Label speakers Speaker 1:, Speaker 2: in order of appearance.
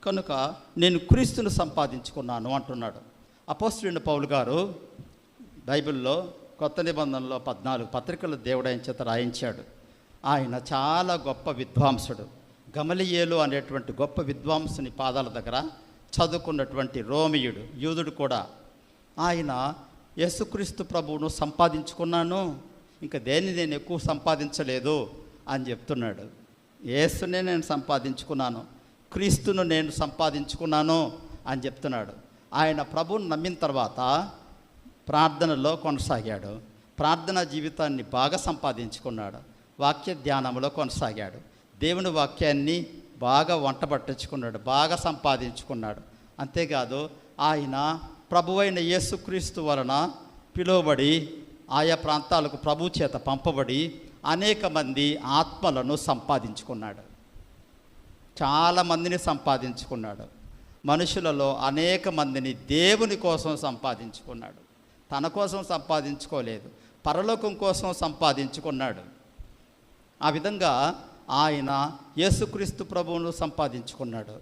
Speaker 1: కనుక నేను క్రీస్తును సంపాదించుకున్నాను అంటున్నాడు. అపోస్తలుడైన పౌలు గారు బైబిల్లో కొత్త నిబంధనలో 14 పత్రికలు దేవుడు ఆయన చేత రాయించాడు. ఆయన చాలా గొప్ప విద్వాంసుడు. గమలియేలు అనేటువంటి గొప్ప విద్వాంసుని పాదాల దగ్గర చదువుకున్నటువంటి రోమియుడు, యూదుడు కూడా. ఆయన యేసుక్రీస్తు ప్రభువును సంపాదించుకున్నాను, ఇంకా దేన్ని నేను ఎక్కువ సంపాదించలేదు అని చెప్తున్నాడు. యేసునే నేను సంపాదించుకున్నాను, క్రీస్తును నేను సంపాదించుకున్నాను అని చెప్తున్నాడు. ఆయన ప్రభువును నమ్మిన తర్వాత ప్రార్థనలో కొనసాగాడు, ప్రార్థనా జీవితాన్ని బాగా సంపాదించుకున్నాడు, వాక్య ధ్యానంలో కొనసాగాడు, దేవుని వాక్యాన్ని బాగా వంటబట్టించుకున్నాడు, బాగా సంపాదించుకున్నాడు. అంతేకాదు ఆయన ప్రభువైన యేసుక్రీస్తు వలన పిలువబడి ఆయా ప్రాంతాలకు ప్రభు చేత పంపబడి అనేక మంది ఆత్మలను సంపాదించుకున్నాడు, చాలామందిని సంపాదించుకున్నాడు. మనుషులలో అనేక మందిని దేవుని కోసం సంపాదించుకున్నాడు, తన కోసం సంపాదించుకోలేదు, పరలోకం కోసం సంపాదించుకున్నాడు. ఆ విధంగా ఆయన యేసుక్రీస్తు ప్రభువును సంపాదించుకున్నాడు.